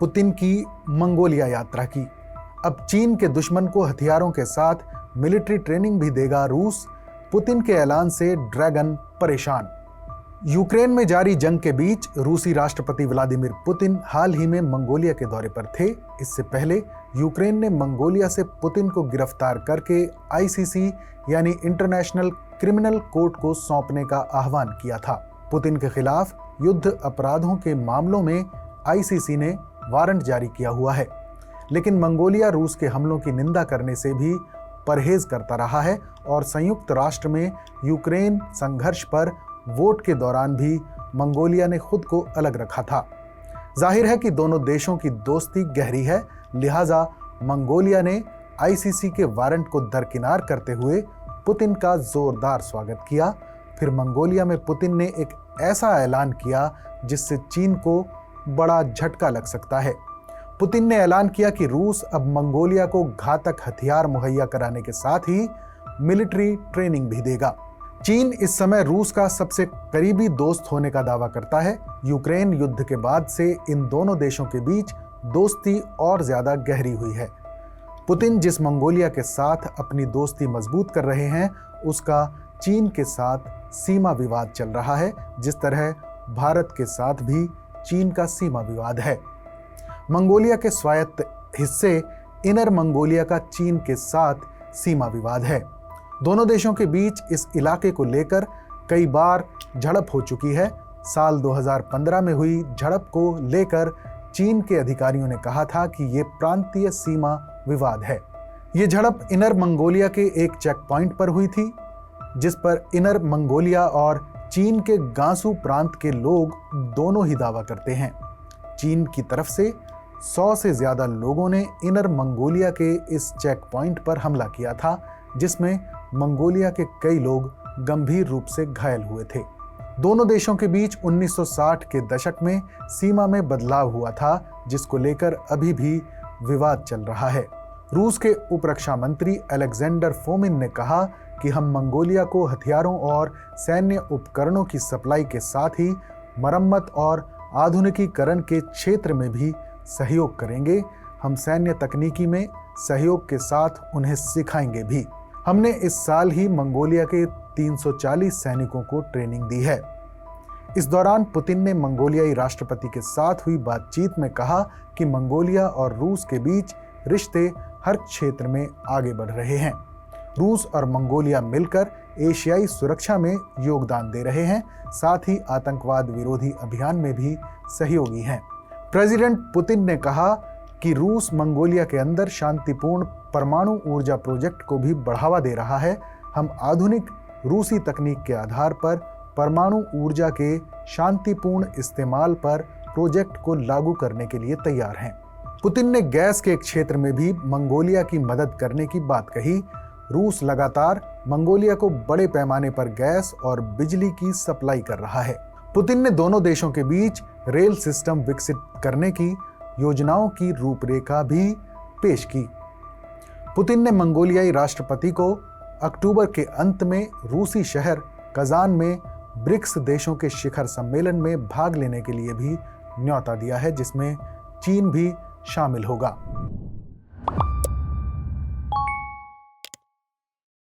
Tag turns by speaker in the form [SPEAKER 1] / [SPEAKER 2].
[SPEAKER 1] Putin की Mongolia यात्रा की। अब चीन के दुश्मन को हथियारों के साथ मिलिट्री ट्रेनिंग भी देगा रूस। पुतिन के ऐलान से ड्रैगन परेशान। यूक्रेन में जारी जंग के बीच रूसी राष्ट्रपति व्लादिमीर पुतिन हाल ही में मंगोलिया के दौरे पर थे। इससे पहले यूक्रेन ने मंगोलिया से पुतिन को गिरफ्तार करके आईसीसी यानी इंटरनेशनल क्रिमिनल कोर्ट को सौंपने का आह्वान किया था। पुतिन के खिलाफ युद्ध अपराधों के मामलों में आईसीसी ने वारंट जारी किया हुआ है, लेकिन मंगोलिया रूस के हमलों की निंदा करने से भी परहेज करता रहा है और संयुक्त राष्ट्र में यूक्रेन संघर्ष पर वोट के दौरान भी मंगोलिया ने खुद को अलग रखा था। जाहिर है कि दोनों देशों की दोस्ती गहरी है, लिहाजा मंगोलिया ने आईसीसी के वारंट को दरकिनार करते हुए पुतिन का जोरदार स्वागत किया। फिर मंगोलिया में पुतिन ने एक ऐसा ऐलान किया जिससे चीन को बड़ा झटका लग सकता है। पुतिन ने ऐलान किया कि रूस अब मंगोलिया को घातक हथियार मुहैया कराने के साथ ही मिलिट्री ट्रेनिंग भी देगा। चीन इस समय रूस का सबसे करीबी दोस्त होने का दावा करता है। यूक्रेन युद्ध के बाद से इन दोनों देशों के बीच दोस्ती और ज्यादा गहरी हुई है। पुतिन जिस मंगोलिया के साथ अपनी दोस्ती मजबूत कर रहे हैं, उसका चीन के साथ सीमा विवाद चल रहा है, जिस तरह भारत के साथ भी चीन का सीमा विवाद है। मंगोलिया के स्वायत्त हिस्से इनर मंगोलिया का चीन के साथ सीमा विवाद है। दोनों देशों के बीच इस इलाके को लेकर कई बार झड़प हो चुकी है। साल 2015 में हुई झड़प को लेकर चीन के अधिकारियों ने कहा था कि ये प्रांतीय सीमा विवाद है। ये झड़प इनर मंगोलिया के एक चेक पॉइंट पर हुई थी, जिस पर इनर मंगोलिया और चीन के गांसू प्रांत के लोग दोनों ही दावा करते हैं। चीन की तरफ से 100 से ज्यादा लोगों ने इनर मंगोलिया के इस चेक पॉइंट पर हमला किया था, जिसमें मंगोलिया के कई लोग गंभीर रूप से घायल हुए थे। दोनों देशों के बीच 1960 के दशक में सीमा में बदलाव हुआ था, जिसको लेकर अभी भी विवाद चल रहा है। रूस के उप रक्षा मंत्री अलेक्जेंडर फोमिन ने कहा कि हम मंगोलिया को हथियारों और सैन्य उपकरणों की सप्लाई के साथ ही मरम्मत और आधुनिकीकरण के क्षेत्र में भी सहयोग करेंगे। हम सैन्य तकनीकी में सहयोग के साथ उन्हें सिखाएंगे भी। हमने इस साल ही मंगोलिया के 340 सैनिकों को ट्रेनिंग दी है। इस दौरान पुतिन ने मंगोलियाई राष्ट्रपति के साथ हुई बातचीत में कहा कि मंगोलिया और रूस के बीच रिश्ते हर क्षेत्र में आगे बढ़ रहे हैं। रूस और मंगोलिया मिलकर एशियाई सुरक्षा में योगदान दे रहे हैं, साथ ही आतंकवाद विरोधी अभियान में भी सहयोगी हैं। प्रेसिडेंट पुतिन ने कहा कि रूस मंगोलिया के अंदर शांतिपूर्ण परमाणु ऊर्जा प्रोजेक्ट को भी बढ़ावा दे रहा है। हम आधुनिक रूसी तकनीक के आधार पर परमाणु ऊर्जा के शांतिपूर्ण इस्तेमाल पर प्रोजेक्ट को लागू करने के लिए तैयार हैं। पुतिन ने गैस के क्षेत्र में भी मंगोलिया की मदद करने की बात कही। रूस लगातार मंगोलिया को बड़े पैमाने पर गैस और बिजली की सप्लाई कर रहा है। पुतिन ने दोनों देशों के बीच रेल सिस्टम विकसित करने की योजनाओं की रूपरेखा भी पेश की। पुतिन ने मंगोलियाई राष्ट्रपति को अक्टूबर के अंत में रूसी शहर कजान में ब्रिक्स देशों के शिखर सम्मेलन में भाग लेने के लिए भी न्योता दिया है, जिसमें चीन भी शामिल होगा।